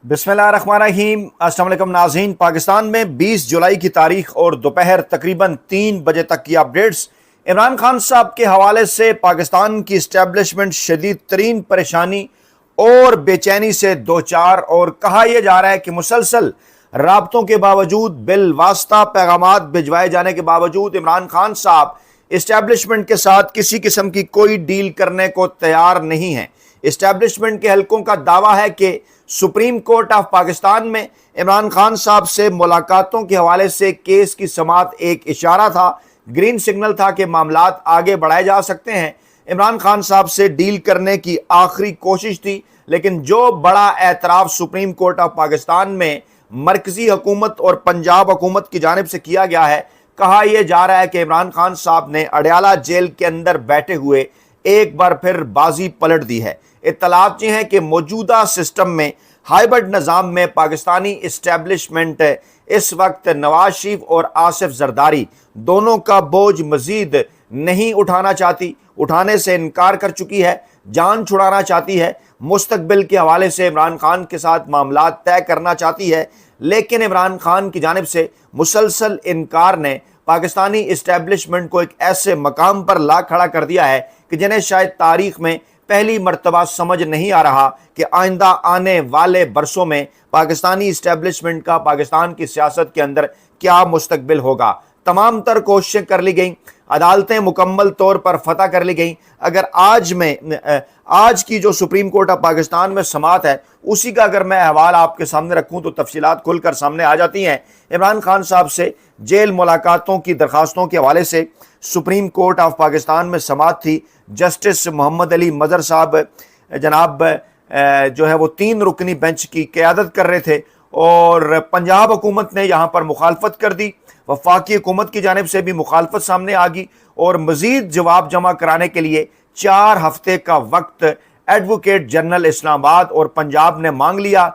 बिस्मिल्लाहिर्रहमानिर्रहीम। अस्सलाम वालेकुम नाज़रीन। पाकिस्तान में 20 जुलाई की तारीख और दोपहर तकरीबन 3 बजे तक की अपडेट्स इमरान खान साहब के हवाले से पाकिस्तान की इस्टेब्लिशमेंट शदीद तरीन परेशानी और बेचैनी से दो चार, और कहा यह जा रहा है कि मुसलसल राब्तों के बावजूद, बिल वास्ता पैगामात भिजवाए जाने के बावजूद इमरान खान साहब इस्टेब्लिशमेंट के साथ किसी किस्म की कोई डील करने को तैयार नहीं है। इस्टेब्लिशमेंट के हलकों का दावा है कि सुप्रीम कोर्ट ऑफ पाकिस्तान में इमरान खान साहब से मुलाकातों के हवाले से केस की समाअत एक इशारा था, ग्रीन सिग्नल था कि मामलात आगे बढ़ाए जा सकते हैं। इमरान खान साहब से डील करने की आखिरी कोशिश थी, लेकिन जो बड़ा एतराफ़ सुप्रीम कोर्ट ऑफ पाकिस्तान में मरकजी हुकूमत और पंजाब हुकूमत की जानिब से किया गया है, कहा यह जा रहा है कि इमरान खान साहब ने अडयाला जेल के अंदर बैठे हुए एक बार फिर बाजी पलट दी है। इत्तलात ये हैं कि मौजूदा सिस्टम में हाइब्रिड निज़ाम में पाकिस्तानी इस्टेब्लिशमेंट इस वक्त नवाज शरीफ और आसिफ जरदारी दोनों का बोझ मजीद नहीं उठाना चाहती, उठाने से इनकार कर चुकी है, जान छुड़ाना चाहती है, मुस्तकबिल के हवाले से इमरान खान के साथ मामलात तय करना चाहती है। लेकिन इमरान खान की जानिब से मुसलसल इनकार ने पाकिस्तानी इस्टेब्लिशमेंट को एक ऐसे मकाम पर ला खड़ा कर दिया है कि जिन्हें शायद तारीख में पहली मर्तबा समझ नहीं आ रहा कि आइंदा आने वाले बरसों में पाकिस्तानी इस्टेब्लिशमेंट का पाकिस्तान की सियासत के अंदर क्या मुस्तकबिल होगा। तमाम तर कोशिशें कर ली गई, अदालतें मुकम्मल तौर पर फतह कर ली गई। अगर आज की जो सुप्रीम कोर्ट ऑफ पाकिस्तान में समाअत है, उसी का अगर मैं अहवाल आपके सामने रखूं तो तफसीलात खुलकर सामने आ जाती हैं। इमरान खान साहब से जेल मुलाकातों की दरखास्तों के हवाले से सुप्रीम कोर्ट ऑफ पाकिस्तान में समाअत थी। जस्टिस मोहम्मद अली मजहर साहब जनाब जो है वो 3 रुकनी बेंच की क़यादत कर रहे थे, और पंजाब हुकूमत ने यहाँ पर मुखालफत कर दी। वफाकी हुकूमत की जानिब से भी मुखालफत सामने आ गई, और मजीद जवाब जमा कराने के लिए 4 हफ्ते का वक्त एडवोकेट जनरल इस्लामाबाद और पंजाब ने मांग लिया,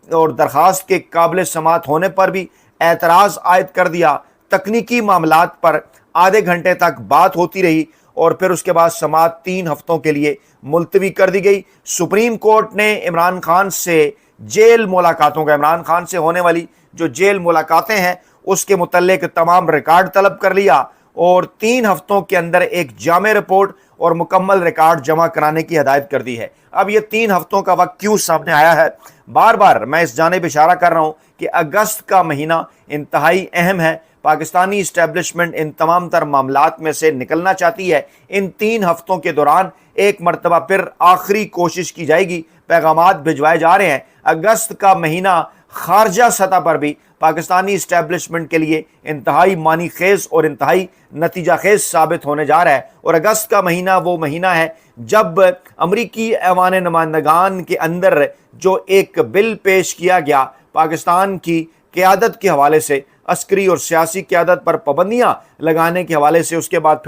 और दरखास्त के काबिल समाअत होने पर भी एतराज़ आयद कर दिया। तकनीकी मामलात पर आधे घंटे तक बात होती रही, और फिर उसके बाद समाअत 3 हफ्तों के लिए मुलतवी कर दी गई। सुप्रीम कोर्ट ने इमरान खान से जेल मुलाकातों का, इमरान खान से होने वाली जो जेल मुलाकातें हैं उसके मुतल्लिक तमाम रिकॉर्ड तलब कर लिया, और 3 हफ्तों के अंदर एक जामे रिपोर्ट और मुकम्मल रिकॉर्ड जमा कराने की हदायत कर दी है। अब ये 3 हफ्तों का वक्त क्यों सामने आया है? बार बार मैं इस जानिब इशारा कर रहा हूँ कि अगस्त का महीना इंतहाई अहम है। पाकिस्तानी इस्टेब्लिशमेंट इन तमाम तर मामलात में से निकलना चाहती है। इन 3 हफ्तों के दौरान एक मरतबा फिर आखिरी कोशिश की जाएगी, पैगामात भिजवाए जा रहे हैं। अगस्त का महीना खारजा सतह पर भी पाकिस्तानी इस्टेब्लिशमेंट के लिए इंतहाई मानी खेज और इंतहाई नतीजा खेज साबित होने जा रहा है। और अगस्त का महीना वो महीना है जब अमरीकी ऐवान नुमाइंदगान के अंदर जो एक बिल पेश किया गया पाकिस्तान की क़यादत के हवाले से, अस्करी और सियासी क़यादत पर पाबंदियाँ लगाने के हवाले से, उसके बाद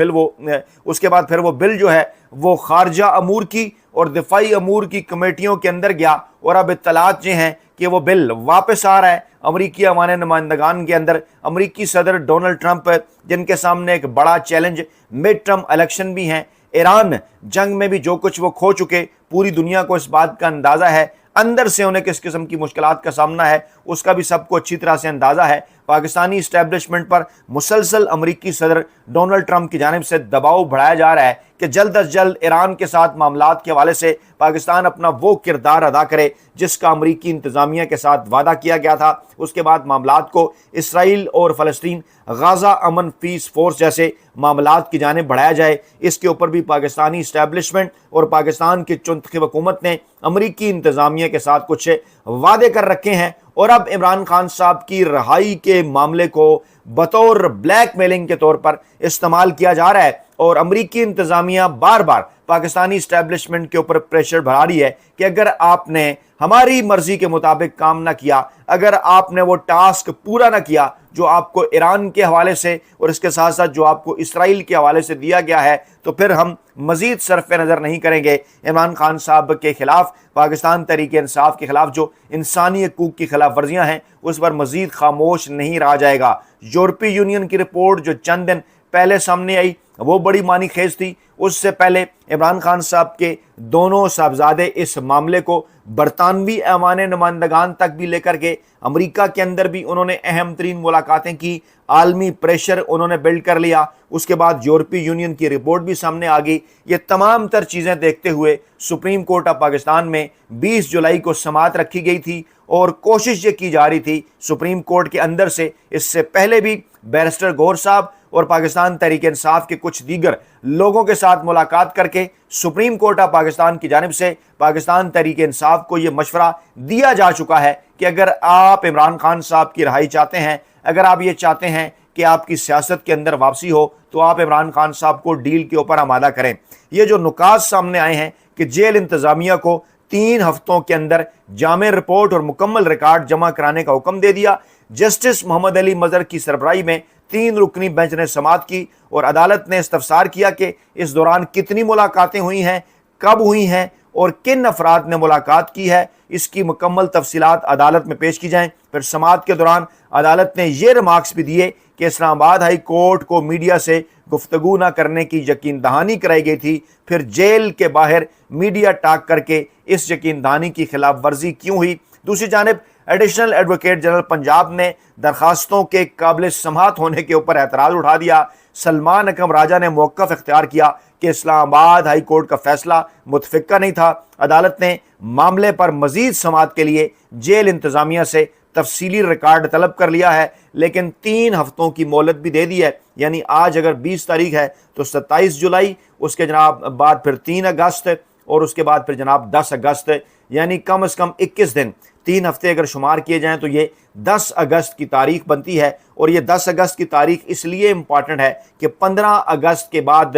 फिर वो बिल जो है वो खारजा अमूर की और दिफाई अमूर की कमेटियों के अंदर गया, और अब इत्तलात ये हैं कि वो बिल वापस आ रहा है अमरीकी ऐवान नुमाइंदगान के अंदर। अमरीकी सदर डोनाल्ड ट्रंप, जिनके सामने एक बड़ा चैलेंज मिड टर्म इलेक्शन भी हैं, ईरान जंग में भी जो कुछ वो खो चुके, पूरी दुनिया को इस बात का अंदाज़ा है, अंदर से उन्हें किस किस्म की मुश्किलात का सामना है उसका भी सबको अच्छी तरह से अंदाज़ा है। पाकिस्तानी इस्टेब्लिशमेंट पर मुसलसल अमरीकी सदर डोनाल्ड ट्रंप की जानिब से दबाव बढ़ाया जा रहा है कि जल्द अज जल्द ईरान के साथ मामलात के हवाले से पाकिस्तान अपना वो किरदार अदा करे जिसका अमरीकी इंतज़ामिया के साथ वादा किया गया था। उसके बाद मामलात को इसराइल और फ़लस्तीन गाज़ा अमन पीस फोर्स जैसे मामलात की जानिब बढ़ाया जाए। इसके ऊपर भी पाकिस्तानी इस्टेब्लिशमेंट और पाकिस्तान की चुनखब हुकूमत ने अमरीकी इंतज़ामिया के साथ कुछ वादे कर रखे हैं, और अब इमरान खान साहब की रहाई के मामले को बतौर ब्लैकमेलिंग के तौर पर इस्तेमाल किया जा रहा है। और अमरीकी इंतज़ामिया बार बार पाकिस्तानी इस्टेब्लिशमेंट के ऊपर प्रेशर बढ़ा रही है कि अगर आपने हमारी मर्जी के मुताबिक काम ना किया, अगर आपने वो टास्क पूरा ना किया जो आपको ईरान के हवाले से और इसके साथ साथ जो आपको इसराइल के हवाले से दिया गया है, तो फिर हम मजीद सरफ नज़र नहीं करेंगे। इमरान खान साहब के खिलाफ, पाकिस्तान तहरीक इंसाफ के खिलाफ जो इंसानी हकूक़ की खिलाफ वर्जियाँ हैं उस पर मजीद खामोश नहीं रहा जाएगा। यूरोपीय यूनियन की रिपोर्ट जो चंद दिन पहले सामने आई वो बड़ी मानी खेज थी। उससे पहले इमरान खान साहब के दोनों साहबजादे इस मामले को बरतानवी ऐवान नुमाइंदगान तक भी लेकर के अमेरिका के अंदर भी उन्होंने अहम तरीन मुलाकातें की, आलमी प्रेशर उन्होंने बिल्ड कर लिया। उसके बाद यूरोपीय यूनियन की रिपोर्ट भी सामने आ गई। ये तमाम तर चीज़ें देखते हुए सुप्रीम कोर्ट ऑफ पाकिस्तान में 20 जुलाई को समाअत रखी गई थी और कोशिश ये की जा रही थी सुप्रीम कोर्ट के अंदर से, इससे पहले भी बैरिस्टर गौहर साहब और पाकिस्तान तहरीक इंसाफ के कुछ दीगर लोगों के साथ मुलाकात करके सुप्रीम कोर्ट ऑफ पाकिस्तान की जानिब से पाकिस्तान तहरीक इंसाफ को यह मशवरा दिया जा चुका है कि अगर आप इमरान खान साहब की रिहाई चाहते हैं, अगर आप ये चाहते हैं कि आपकी सियासत के अंदर वापसी हो, तो आप इमरान खान साहब को डील के ऊपर आमादा करें। ये जो नुकात सामने आए हैं कि जेल इंतजामिया को 3 हफ्तों के अंदर जामे रिपोर्ट और मुकम्मल रिकॉर्ड जमा कराने का हुक्म दे दिया। जस्टिस मोहम्मद अली मजहर की सरबराही में 3 रुकनी बेंच ने समाअत की और अदालत ने इस्तफसार किया कि इस दौरान कितनी मुलाकातें हुई हैं, कब हुई हैं और किन अफराद ने मुलाकात की है, इसकी मुकम्मल तफसीलात अदालत में पेश की जाएं। फिर समाअत के दौरान अदालत ने ये रिमार्क्स भी दिए कि इस्लामाबाद हाई कोर्ट को मीडिया से गुफ्तगू न करने की यकीन दहानी कराई गई थी। फिर जेल के बाहर मीडिया टॉक करके इस यकीन दहानी की खिलाफ वर्जी क्यों हुई। दूसरी जानिब एडिशनल एडवोकेट जनरल पंजाब ने दरखास्तों के काबिल समाअत होने के ऊपर एतराज़ उठा दिया। सलमान अकरम राजा ने मौक़िफ़ इख्तियार किया कि इस्लामाबाद हाई कोर्ट का फैसला मुतफ़िक़ा नहीं था। अदालत ने मामले पर मज़ीद समाअत के लिए जेल इंतज़ामिया से तफसीली रिकॉर्ड तलब कर लिया है, लेकिन 3 हफ्तों की मोहलत भी दे दी है। यानी आज अगर 20 तारीख है तो 27 जुलाई, उसके जनाब बाद फिर 3 अगस्त और उसके बाद फिर जनाब 10 अगस्त, यानी कम से कम 21 दिन, 3 हफ्ते अगर शुमार किए जाएं तो ये 10 अगस्त की तारीख बनती है। और ये 10 अगस्त की तारीख इसलिए इम्पॉर्टेंट है कि 15 अगस्त के बाद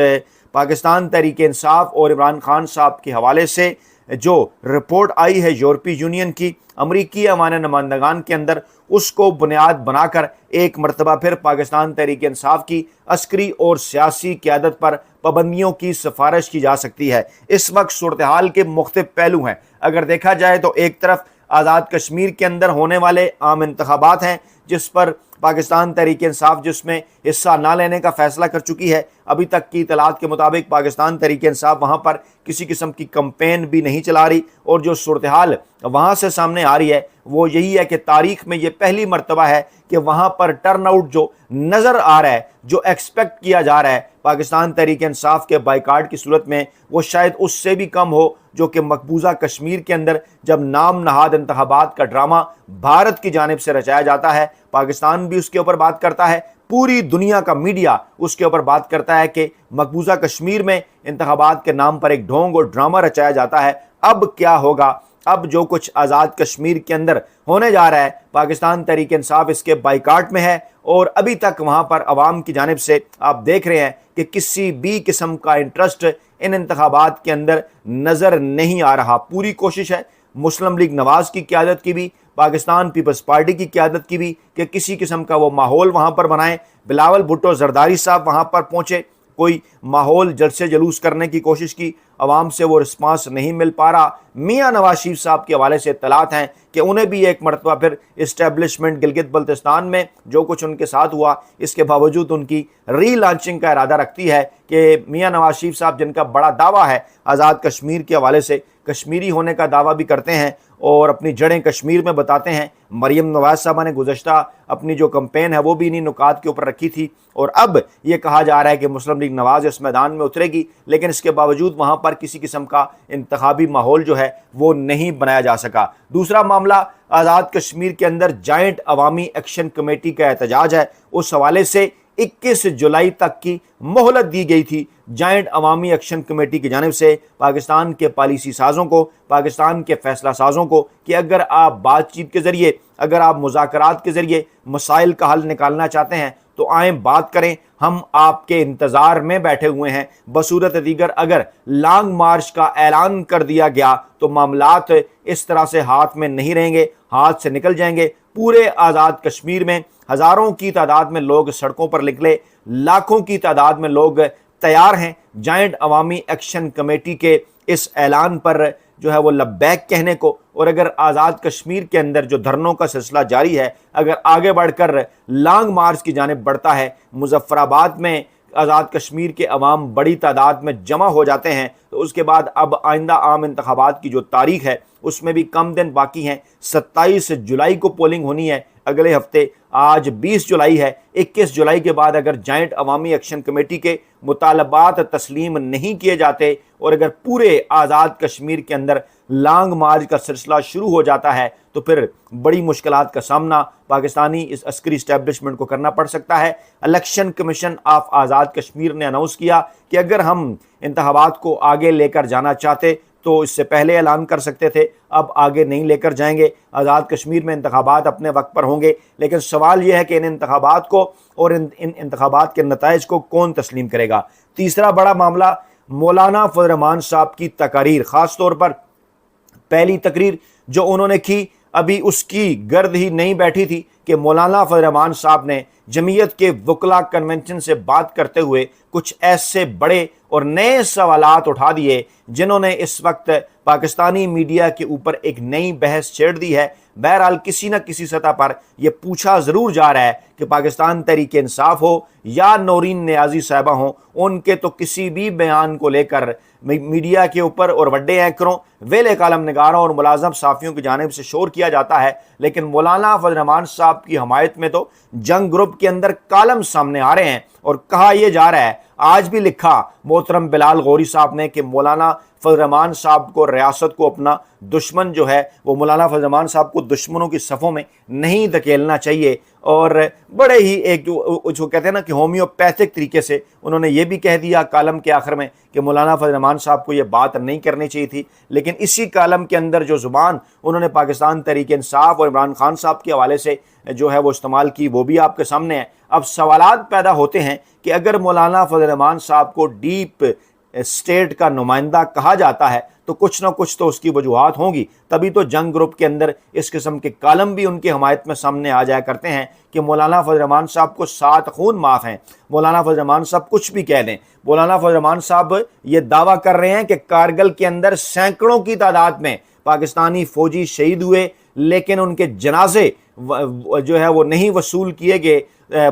पाकिस्तान तहरीक इंसाफ और इमरान खान साहब के हवाले से जो रिपोर्ट आई है यूरोपीय यूनियन की अमरीकी ऐवान नुमाइंदगान के अंदर, उसको बुनियाद बनाकर एक मरतबा फिर पाकिस्तान तहरीक इंसाफ की अस्करी और सियासी क़यादत पर पाबंदियों की सिफारिश की जा सकती है। इस वक्त सूरत हाल के मुख्तलिफ पहलू हैं। अगर देखा जाए तो एक तरफ आज़ाद कश्मीर के अंदर होने वाले आम इंतखाबात हैं जिस पर पाकिस्तान तहरीक इंसाफ जिसमें हिस्सा ना लेने का फैसला कर चुकी है। अभी तक की इतलात के मुताबिक पाकिस्तान तहरीक इंसाफ वहाँ पर किसी किस्म की कैंपेन भी नहीं चला रही और जो सूरत हाल वहाँ से सामने आ रही है वो यही है कि तारीख में ये पहली मरतबा है कि वहाँ पर टर्न आउट जो नज़र आ रहा है, जो एक्सपेक्ट किया जा रहा है पाकिस्तान तहरीक इंसाफ के बाइकाट की सूरत में, वो शायद उससे भी कम हो जो कि मकबूजा कश्मीर के अंदर जब नाम नहाद इंतखाबात का ड्रामा भारत की जानिब से रचाया जाता है। पाकिस्तान भी उसके ऊपर बात करता है, पूरी दुनिया का मीडिया उसके ऊपर बात करता है कि मकबूजा कश्मीर में इंतखाबात के नाम पर एक ढोंग और ड्रामा रचाया जाता है। अब क्या होगा? अब जो कुछ आज़ाद कश्मीर के अंदर होने जा रहा है, पाकिस्तान तहरीक इंसाफ इसके बाइकाट में है और अभी तक वहाँ पर अवाम की जानिब से आप देख रहे हैं कि किसी भी किस्म का इंटरेस्ट इन इंतखाबात के अंदर नज़र नहीं आ रहा। पूरी कोशिश है मुस्लिम लीग नवाज़ की क़यादत की भी, पाकिस्तान पीपल्स पार्टी की क़यादत की भी कि किसी किस्म का वो माहौल वहाँ पर बनाएं। बिलावल भुट्टो जरदारी साहब वहाँ पर पहुँचे, कोई माहौल जलसे जलूस करने की कोशिश की, अवाम से वो रिस्पांस नहीं मिल पा रहा। मियाँ नवाज शरीफ साहब के हवाले से इत्तलात हैं कि उन्हें भी एक मरतबा फिर इस्टेब्लिशमेंट गिलगित बल्तिस्तान में जो कुछ उनके साथ हुआ, इसके बावजूद उनकी री लॉन्चिंग का इरादा रखती है कि मियाँ नवाज शरीफ साहब जिनका बड़ा दावा है आज़ाद कश्मीर के हवाले से, कश्मीरी होने का दावा भी करते हैं और अपनी जड़ें कश्मीर में बताते हैं। मरियम नवाज साहबा ने गुज़श्ता अपनी जो कैंपेन है वो भी इन्हीं नुकात के ऊपर रखी थी और अब ये कहा जा रहा है कि मुस्लिम लीग नवाज़ इस मैदान में उतरेगी, लेकिन इसके बावजूद वहाँ पर किसी किस्म का इंतखाबी माहौल जो है वो नहीं बनाया जा सका। दूसरा मामला आज़ाद कश्मीर के अंदर जॉइंट अवामी एक्शन कमेटी का एहतजाज है। उस हवाले से 21 जुलाई तक की मोहलत दी गई थी जॉइंट अवामी एक्शन कमेटी की जानिब से पाकिस्तान के पॉलिसी साज़ों को, पाकिस्तान के फैसला साज़ों को कि अगर आप बातचीत के ज़रिए, अगर आप मुज़ाकरात के ज़रिए मसाइल का हल निकालना चाहते हैं तो आएँ बात करें, हम आपके इंतज़ार में बैठे हुए हैं। बसूरत दीगर अगर लॉन्ग मार्च का ऐलान कर दिया गया तो मामलात इस तरह से हाथ में नहीं रहेंगे, हाथ से निकल जाएंगे। पूरे आज़ाद कश्मीर में हज़ारों की तादाद में लोग सड़कों पर निकले, लाखों की तादाद में लोग तैयार हैं जॉइंट अवामी एक्शन कमेटी के इस ऐलान पर जो है वो लब्बैक कहने को। और अगर आज़ाद कश्मीर के अंदर जो धरनों का सिलसिला जारी है, अगर आगे बढ़कर लॉन्ग मार्च की जानिब बढ़ता है, मुजफ्फराबाद में آزاد کشمیر کے عوام بڑی تعداد میں جمع ہو جاتے ہیں تو اس کے بعد اب آئندہ عام انتخابات کی جو تاریخ ہے اس میں بھی کم دن باقی ہیں. 27 جولائی کو پولنگ ہونی ہے اگلے ہفتے. آج 20 جولائی ہے. 21 جولائی کے بعد اگر جوائنٹ عوامی ایکشن کمیٹی کے مطالبات تسلیم نہیں کیے جاتے اور اگر پورے آزاد کشمیر کے اندر لانگ مارچ کا سلسلہ شروع ہو جاتا ہے تو پھر بڑی مشکلات کا سامنا پاکستانی اس عسکری اسٹیبلشمنٹ کو کرنا پڑ سکتا ہے. Election commission of Azad Kashmir نے اناؤنس کیا کہ اگر ہم انتخابات کو آگے لے کر جانا چاہتے تو اس سے پہلے اعلان کر سکتے تھے، اب آگے نہیں لے کر جائیں گے. آزاد کشمیر میں انتخابات اپنے وقت پر ہوں گے، لیکن سوال یہ ہے کہ ان انتخابات کو اور ان انتخابات کے نتائج کو کون تسلیم کرے گا. تیسرا بڑا معاملہ مولانا فضل الرحمان صاحب کی تقاریر، خاص طور پر پہلی تقریر جو انہوں نے کی ابھی اس کی گرد ہی نہیں بیٹھی تھی کہ مولانا فضل الرحمان صاحب نے جمعیت کے وکلاء کنونشن سے بات کرتے ہوئے کچھ ایسے بڑے اور نئے سوالات اٹھا دیے جنہوں نے اس وقت پاکستانی میڈیا کے اوپر ایک نئی بحث چھیڑ دی ہے. بہرحال کسی نہ کسی سطح پر یہ پوچھا ضرور جا رہا ہے کہ پاکستان تحریک انصاف ہو یا نورین نیازی صاحبہ ہوں، ان کے تو کسی بھی بیان کو لے کر میڈیا کے اوپر اور بڑے اینکروں، ویلے کالم نگاروں اور ملازم صحافیوں کی جانب سے شور کیا جاتا ہے. لیکن مولانا فضل الرحمان صاحب کی حمایت میں تو جنگ گروپ کے اندر کالم سامنے آ رہے ہیں اور کہا یہ جا رہا ہے، آج بھی لکھا محترم بلال غوری صاحب نے کہ مولانا فضل الرحمان صاحب کو، ریاست کو اپنا دشمن جو ہے وہ مولانا فضل الرحمان صاحب کو دشمنوں کی صفوں میں نہیں دھکیلنا چاہیے. اور بڑے ہی ایک جو کہتے ہیں نا کہ ہومیوپیتھک طریقے سے انہوں نے یہ بھی کہہ دیا کالم کے آخر میں کہ مولانا فضل الرحمان صاحب کو یہ بات نہیں کرنی چاہیے تھی. لیکن اسی کالم کے اندر جو زبان انہوں نے پاکستان تحریک انصاف اور عمران خان صاحب کے حوالے سے جو ہے وہ استعمال کی وہ بھی آپ کے سامنے ہے. اب سوالات پیدا ہوتے ہیں کہ اگر مولانا فضل الرحمان صاحب کو ڈیپ اسٹیٹ کا نمائندہ کہا جاتا ہے تو کچھ نہ کچھ تو اس کی وجوہات ہوں گی، تبھی تو جنگ گروپ کے اندر اس قسم کے کالم بھی ان کی حمایت میں سامنے آ جایا کرتے ہیں کہ مولانا فضل الرحمان صاحب کو 7 خون معاف ہیں، مولانا فضل الرحمان صاحب کچھ بھی کہہ دیں. مولانا فضل الرحمان صاحب یہ دعویٰ کر رہے ہیں کہ کارگل کے اندر سینکڑوں کی تعداد میں پاکستانی فوجی شہید ہوئے لیکن ان کے جنازے جو ہے وہ نہیں وصول کیے گئے.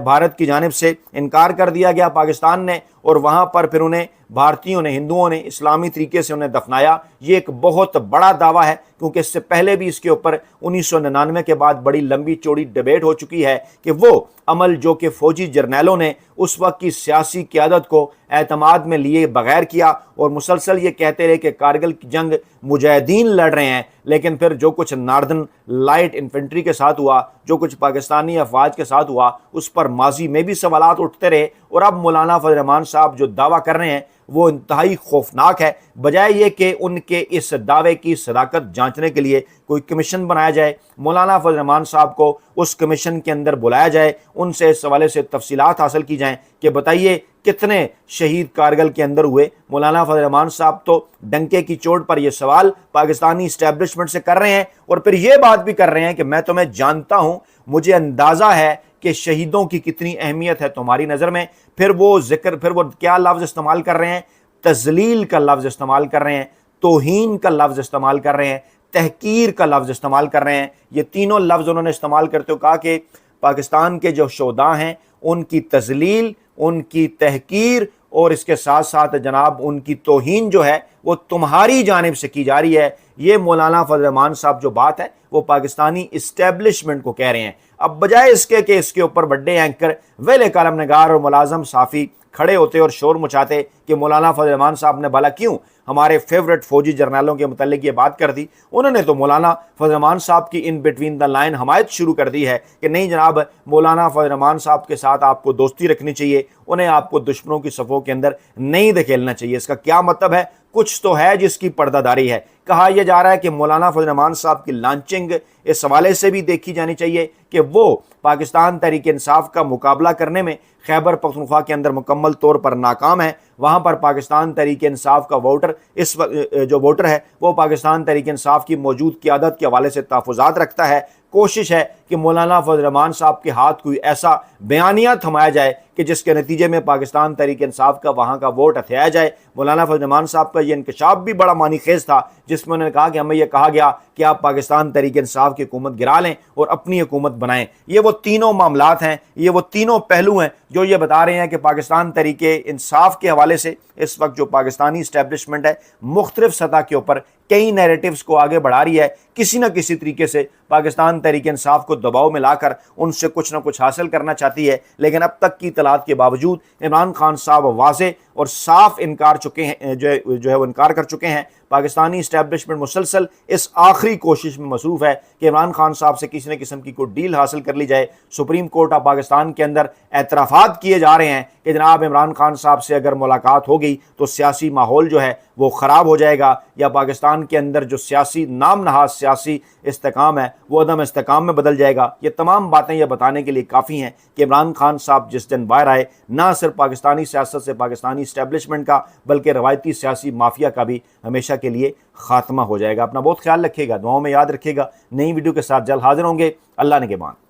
بھارت کی جانب سے انکار کر دیا گیا پاکستان نے، اور وہاں پر پھر انہیں بھارتیوں نے، ہندوؤں نے اسلامی طریقے سے انہیں دفنایا. یہ ایک بہت بڑا دعویٰ ہے کیونکہ اس سے پہلے بھی اس کے اوپر 1999 کے بعد بڑی لمبی چوڑی ڈیبیٹ ہو چکی ہے کہ وہ عمل جو کہ فوجی جرنیلوں نے اس وقت کی سیاسی قیادت کو اعتماد میں لیے بغیر کیا اور مسلسل یہ کہتے رہے کہ کارگل کی جنگ مجاہدین لڑ رہے ہیں، لیکن پھر جو کچھ ناردرن لائٹ انفنٹری کے ساتھ ہوا، جو کچھ پاکستانی افواج کے ساتھ ہوا، اس پر ماضی میں بھی سوالات اٹھتے رہے. اور اب مولانا فضل الرحمان صاحب جو دعویٰ کر رہے ہیں وہ انتہائی خوفناک ہے. بجائے یہ کہ ان کے اس دعوے کی صداقت جانچنے کے لیے کوئی کمیشن بنایا جائے، مولانا فضل الرحمان صاحب کو اس کمیشن کے اندر بلایا جائے، ان سے اس حوالے سے تفصیلات حاصل کی جائیں کہ بتائیے کتنے شہید کارگل کے اندر ہوئے. مولانا فضل الرحمان صاحب تو ڈنکے کی چوٹ پر یہ سوال پاکستانی اسٹیبلشمنٹ سے کر رہے ہیں اور پھر یہ بات بھی کر رہے ہیں کہ میں تمہیں جانتا ہوں، مجھے اندازہ ہے کہ شہیدوں کی کتنی اہمیت ہے تمہاری نظر میں. پھر وہ کیا لفظ استعمال کر رہے ہیں؟ تذلیل کا لفظ استعمال کر رہے ہیں، توہین کا لفظ استعمال کر رہے ہیں، تحقیر کا لفظ استعمال کر رہے ہیں. یہ تینوں لفظ انہوں نے استعمال کرتے ہوئے کہا کہ پاکستان کے جو شہداء ہیں ان کی تذلیل، ان کی تحقیر اور اس کے ساتھ ساتھ جناب ان کی توہین جو ہے وہ تمہاری جانب سے کی جا رہی ہے. یہ مولانا فضل الرحمان صاحب جو بات ہے وہ پاکستانی اسٹیبلشمنٹ کو کہہ رہے ہیں. اب بجائے اس کے کہ اس کے اوپر بڑے اینکر، ویلے کالم نگار اور ملازم صحافی کھڑے ہوتے اور شور مچاتے کہ مولانا فضل الرحمان صاحب نے بھلا کیوں ہمارے فیورٹ فوجی جرنیلوں کے متعلق یہ بات کر دی، انہوں نے تو مولانا فضل الرحمان صاحب کی ان بٹوین دا لائن حمایت شروع کر دی ہے کہ نہیں جناب، مولانا فضل الرحمان صاحب کے ساتھ آپ کو دوستی رکھنی چاہیے، انہیں آپ کو دشمنوں کی صفوں کے اندر نہیں دھکیلنا چاہیے. اس کا کیا مطلب ہے؟ کچھ تو ہے جس کی پردہ داری ہے. کہا یہ جا رہا ہے کہ مولانا فضل الرحمان صاحب کی لانچنگ اس حوالے سے بھی دیکھی جانی چاہیے کہ وہ پاکستان تحریک انصاف کا مقابلہ کرنے میں خیبر پختونخوا کے اندر مکمل طور پر ناکام ہے. وہاں پر پاکستان تحریک انصاف کا ووٹر اس جو ووٹر ہے وہ پاکستان تحریک انصاف کی موجود قیادت کے حوالے سے تحفظات رکھتا ہے. کوشش ہے کہ مولانا فضل الرحمان صاحب کے ہاتھ کوئی ایسا بیانیہ تھمایا جائے کہ جس کے نتیجے میں پاکستان تحریک انصاف کا وہاں کا ووٹ ہتھیایا جائے. مولانا فضل الرحمان صاحب کا یہ انکشاف بھی بڑا معنی خیز تھا جس میں انہوں نے کہا کہ ہمیں یہ کہا گیا کہ آپ پاکستان تحریک انصاف کی حکومت گرا لیں اور اپنی حکومت بنائیں۔ یہ وہ تینوں معاملات ہیں، یہ وہ تینوں پہلو ہیں جو یہ بتا رہے ہیں کہ پاکستان تحریک انصاف کے حوالے سے اس وقت جو پاکستانی اسٹیبلشمنٹ ہے مختلف سطح کے اوپر کئی نیریٹیوز کو آگے بڑھا رہی ہے، کسی نہ کسی طریقے سے پاکستان تحریک انصاف کو دباؤ میں لا کر ان سے کچھ نہ کچھ حاصل کرنا چاہتی ہے، لیکن اب تک کی اطلاعات کے باوجود عمران خان صاحب واضح اور صاف انکار وہ انکار کر چکے ہیں۔ پاکستانی اسٹیبلشمنٹ مسلسل اس آخری کوشش میں مصروف ہے کہ عمران خان صاحب سے کسی نہ قسم کی کوئی ڈیل حاصل کر لی جائے۔ سپریم کورٹ آف پاکستان کے اندر اعترافات کیے جا رہے ہیں کہ جناب عمران خان صاحب سے اگر ملاقات ہوگی تو سیاسی ماحول جو ہے وہ خراب ہو جائے گا، یا پاکستان کے اندر جو سیاسی نام نہاد سیاسی استحکام ہے وہ عدم استحکام میں بدل جائے گا۔ یہ تمام باتیں یہ بتانے کے لیے کافی ہیں کہ عمران خان صاحب جس دن باہر آئے، نہ صرف پاکستانی سیاست سے پاکستانی اسٹیبلشمنٹ کا بلکہ روایتی سیاسی مافیا کا بھی ہمیشہ کے لیے خاتمہ ہو جائے گا۔ اپنا بہت خیال رکھیے گا، دعاؤں میں یاد رکھیے گا۔ نئی ویڈیو کے ساتھ جلد حاضر ہوں گے۔ اللہ نگہبان۔